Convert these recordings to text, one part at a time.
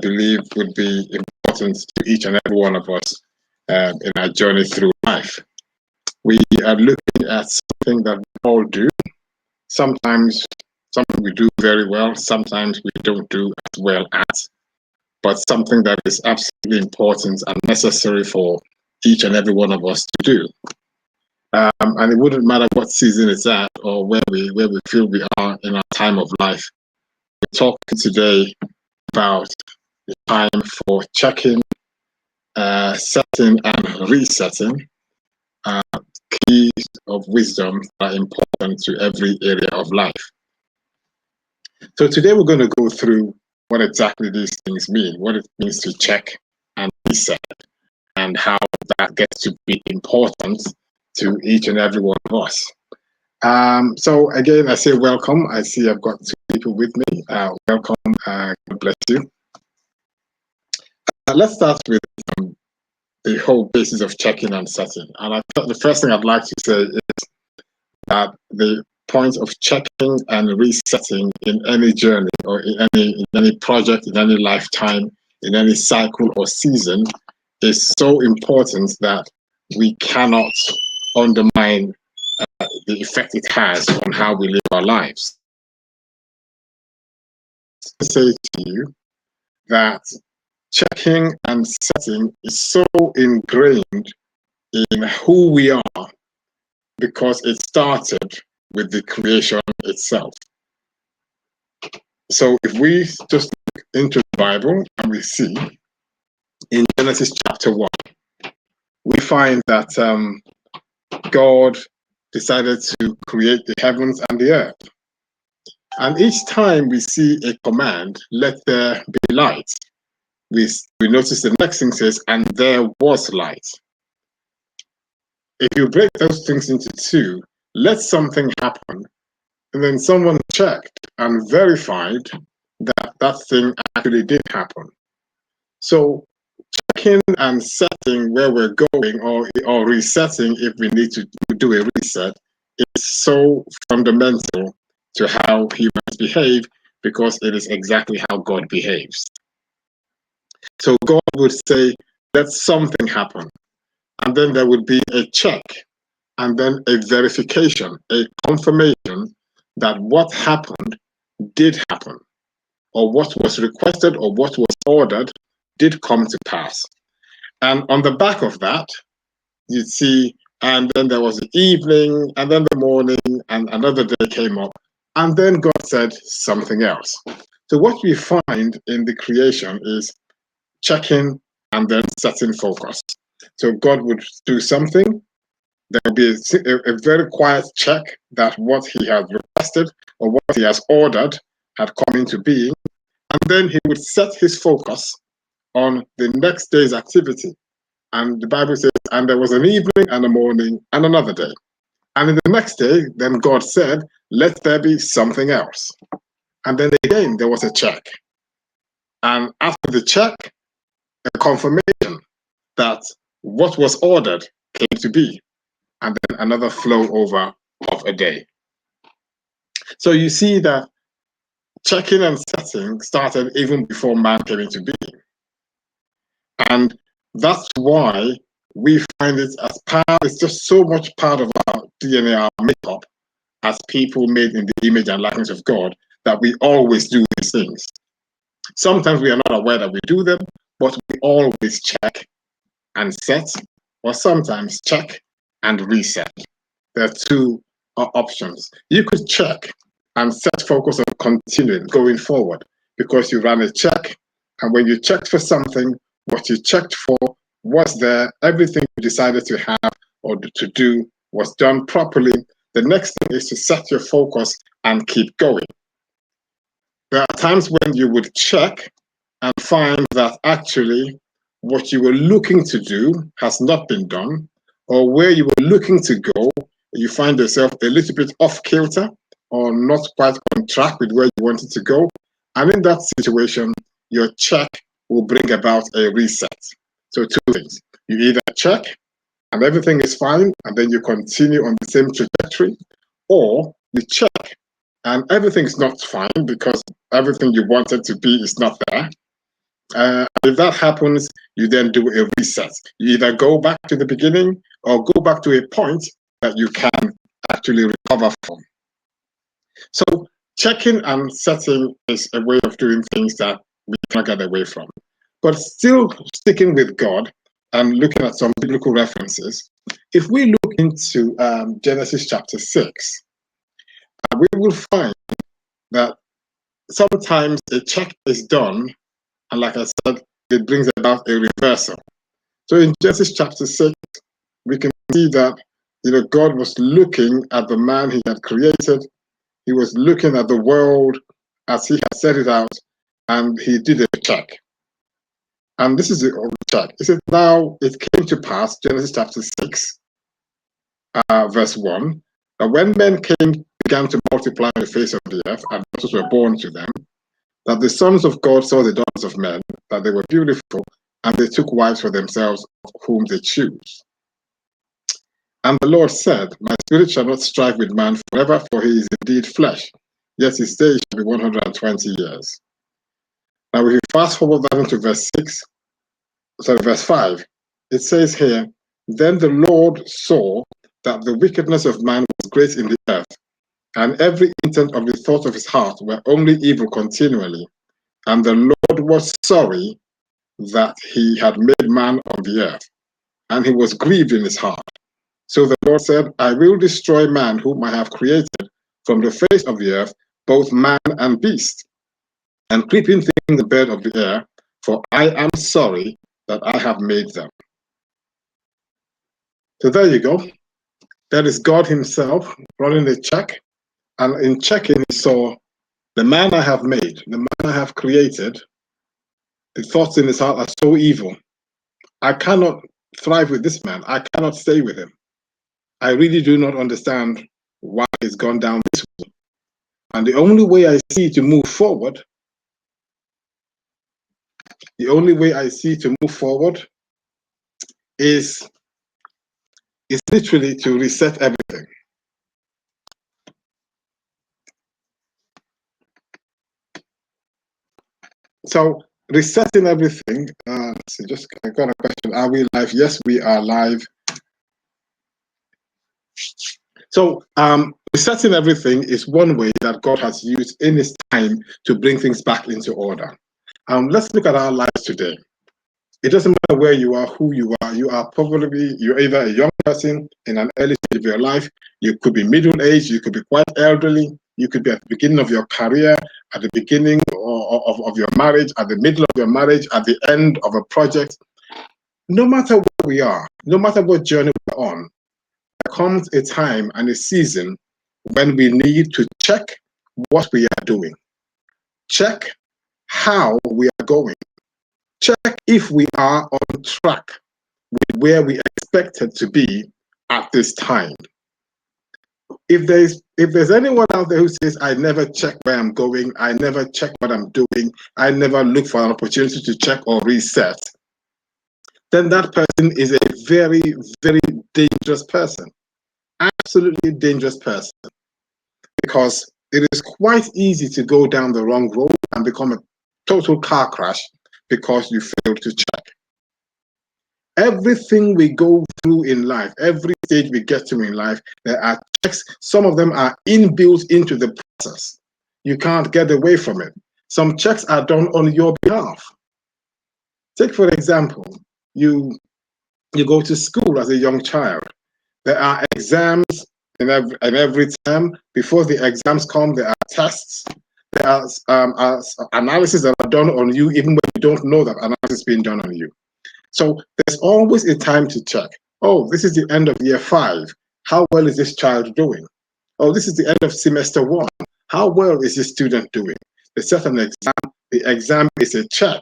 believe would be important to each and every one of us in our journey through life. We are looking at something that we all do. Sometimes something we do very well, sometimes we don't do as well as, but something that is absolutely important and necessary for each and every one of us to do. And it wouldn't matter what season it's at or where we feel we are in our time of life. We're talking today about the time for checking, setting and resetting keys of wisdom that are important to every area of life. So today we're going to go through what exactly these things mean, what it means to check and reset, and how that gets to be important to each and every one of us. So again, I say welcome. I see I've got two people with me. Welcome. God bless you. Let's start with the whole basis of checking and setting. And I thought the first thing I'd like to say is that the point of checking and resetting in any journey or in any project, in any lifetime, in any cycle or season is so important that we cannot undermine the effect it has on how we live our lives. I say to you that checking and setting is so ingrained in who we are because it started with the creation itself. So if we just look into the Bible and we see in Genesis chapter 1, we find that God decided to create the heavens and the earth. And each time we see a command, let there be light, we notice the next thing says, and there was light. If you break those things into two, let something happen, and then someone checked and verified that that thing actually did happen. So checking and setting where we're going or resetting if we need to do a reset is so fundamental to how humans behave because it is exactly how God behaves. So God would say, let something happen. And then there would be a check and then a verification, a confirmation that what happened did happen, or what was requested or what was ordered did come to pass. And on the back of that, you'd see, and then there was the evening, and then the morning, and another day came up, and then God said something else. So what we find in the creation is checking and then setting focus. So God would do something, there will be a very quiet check that what he had requested or what he has ordered had come into being, and then he would set his focus on the next day's activity. And the Bible says, and there was an evening and a morning and another day. And in the next day, then God said, let there be something else. And then again, there was a check. And after the check, a confirmation that what was ordered came to be. And then another flow over of a day. So you see that checking and setting started even before man came into being. And that's why we find it as part, it's just so much part of our DNA, our makeup, as people made in the image and likeness of God, that we always do these things. Sometimes we are not aware that we do them, but we always check and set, or sometimes check and reset. There are two options. You could check and set focus on continuing, going forward, because you ran a check, and when you checked for something, what you checked for was there, everything you decided to have or to do was done properly. The next thing is to set your focus and keep going. There are times when you would check and find that actually what you were looking to do has not been done, or where you were looking to go, you find yourself a little bit off kilter or not quite on track with where you wanted to go. And in that situation, your check will bring about a reset. So two things. You either check and everything is fine, and then you continue on the same trajectory, or you check and everything's not fine because everything you wanted to be is not there. If that happens, you then do a reset. You either go back to the beginning or go back to a point that you can actually recover from. So checking and setting is a way of doing things that we cannot get away from. But still sticking with God and looking at some biblical references, if we look into Genesis chapter 6, we will find that sometimes a check is done, and like I said, it brings about a reversal. So in Genesis chapter 6, we can see that God was looking at the man he had created. He was looking at the world as he had set it out, and he did a check. And this is the check. It says, now it came to pass, Genesis chapter 6, verse 1, that when men began to multiply on the face of the earth, and daughters were born to them, that the sons of God saw the daughters of men, that they were beautiful, and they took wives for themselves, whom they choose. And the Lord said, my spirit shall not strive with man forever, for he is indeed flesh, yet his days shall be 120 years. Now, if you fast forward that into verse 5, it says here, then the Lord saw that the wickedness of man was great in the earth, and every intent of the thought of his heart were only evil continually. And the Lord was sorry that he had made man on the earth, and he was grieved in his heart. So the Lord said, I will destroy man whom I have created from the face of the earth, both man and beast, and creeping thing in the bed of the air, for I am sorry that I have made them. So there you go. That is God himself running a check. And in checking, he saw the man I have made, the man I have created, the thoughts in his heart are so evil. I cannot thrive with this man. I cannot stay with him. I really do not understand why he's gone down this way. And the only way I see to move forward, is literally to reset everything. So resetting everything, so just I got a question. Are we live? Yes, we are live. So resetting everything is one way that God has used in his time to bring things back into order. Let's look at our lives today. It doesn't matter where you are, who you are. You're either a young person in an early stage of your life. You could be middle-aged. You could be quite elderly. You could be at the beginning of your career, at the beginning of your marriage, at the middle of your marriage, at the end of a project. No matter where we are, no matter what journey we're on, there comes a time and a season when we need to check what we are doing, check how we are going, check if we are on track with where we expected to be at this time. If there's anyone out there who says, I never check where I'm going, I never check what I'm doing, I never look for an opportunity to check or reset, then that person is a very, very dangerous person. Absolutely dangerous person. Because it is quite easy to go down the wrong road and become a total car crash because you failed to check. Everything we go through in life, every stage we get to in life, there are checks. Some of them are inbuilt into the process. You can't get away from it. Some checks are done on your behalf. Take, for example, you go to school as a young child. There are exams in every term. Before the exams come, there are tests. There are analysis that are done on you, even when you don't know that analysis is being done on you. So there's always a time to check. Oh, this is the end of year 5. How well is this child doing? Oh, this is the end of semester 1. How well is this student doing? They set an exam. The exam is a check.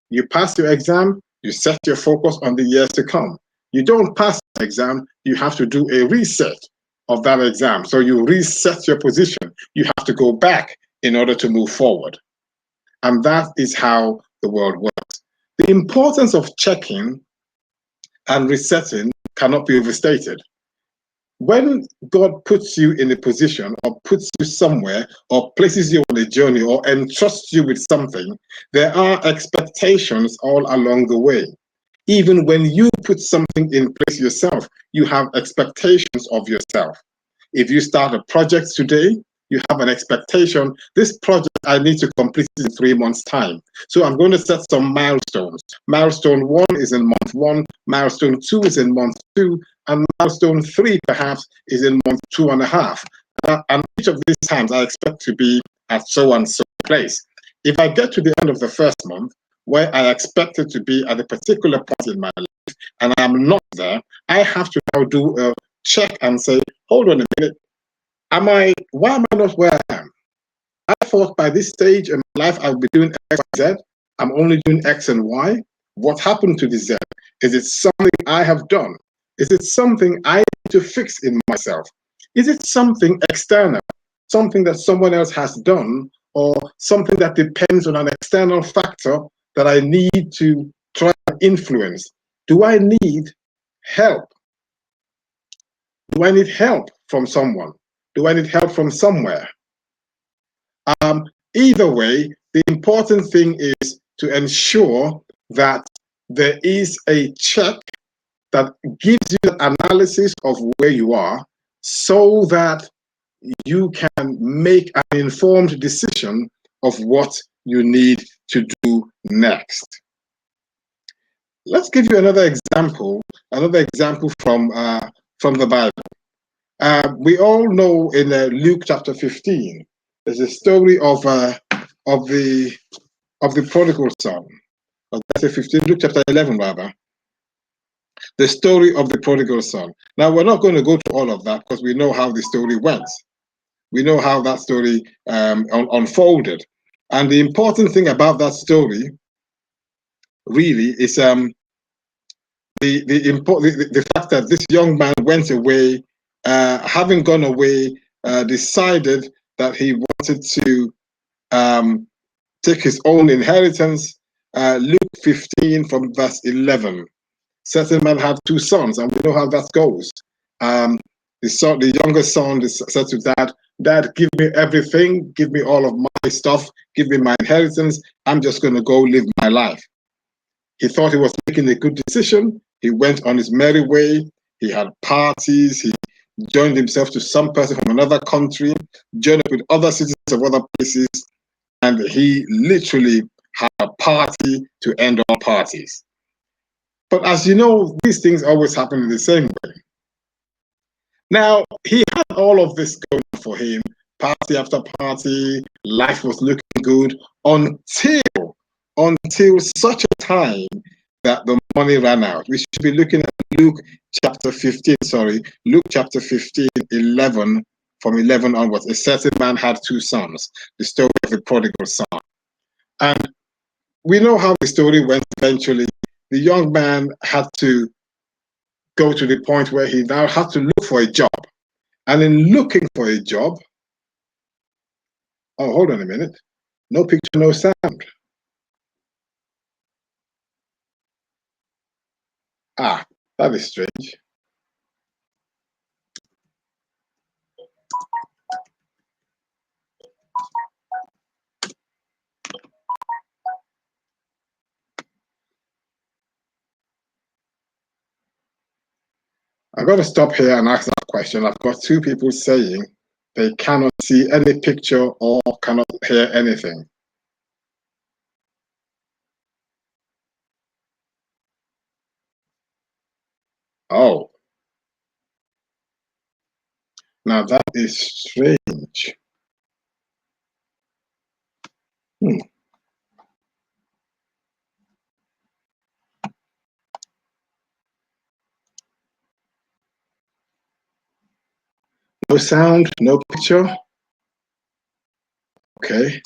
You pass your exam, you set your focus on the years to come. You don't pass the exam, you have to do a reset of that exam. So you reset your position. You have to go back in order to move forward. And that is how the world works. The importance of checking and resetting cannot be overstated. when God puts you in a position or puts you somewhere or places you on a journey or entrusts you with something, there are expectations all along the way. Even when you put something in place yourself, you have expectations of yourself. If you start a project today, you have an expectation. This project, I need to complete it in 3 months' time. So I'm going to set some milestones. Milestone 1 is in month 1, milestone 2 is in month 2, and milestone 3 perhaps is in month 2.5. And each of these times I expect to be at so and so place. If I get to the end of the first month, where I expected to be at a particular point in my life, and I am not there, I have to now do a check and say, hold on a minute, why am I not where I am? I thought by this stage in my life I would be doing X, Y, Z. I'm only doing X and Y. What happened to the Z? Is it something I have done? Is it something I need to fix in myself? Is it something external, something that someone else has done, or something that depends on an external factor that I need to try and influence? Do I need help? Do I need help from someone? Do I need help from somewhere? Either way, the important thing is to ensure that there is a check that gives you an analysis of where you are so that you can make an informed decision of what you need to do next. Let's give you another example from the Bible. We all know in Luke chapter 15, there's a story of the prodigal son. That's 15, Luke chapter 11 rather. The story of the prodigal son. Now we're not going to go to all of that because we know how the story went. We know how that story unfolded, and the important thing about that story really is the fact that this young man went away, having gone away, decided that he wanted to take his own inheritance. Luke 15 from verse 11. Certain man had 2 sons, and we know how that goes. The younger son said to dad, "Dad, give me everything, give me all of my stuff, give me my inheritance. I'm just going to go live my life." He thought he was making a good decision. He went on his merry way. He had parties. He joined himself to some person from another country, joined up with other citizens of other places, and he literally had a party to end all parties. But as you know, these things always happen in the same way. Now, he had all of this going for him, party after party, life was looking good until such a time that the money ran out. We should be looking at Luke chapter 15, Luke chapter 15, 11, from 11 onwards. A certain man had 2 sons, the story of the prodigal son. And we know how the story went eventually. The young man had to go to the point where he now had to look for a job. And in looking for a job, oh, hold on a minute. No picture, no sound. Ah, that is strange. I've got to stop here and ask that question. I've got 2 people saying they cannot see any picture or cannot hear anything. Oh, now that is strange. No sound, no picture. Okay.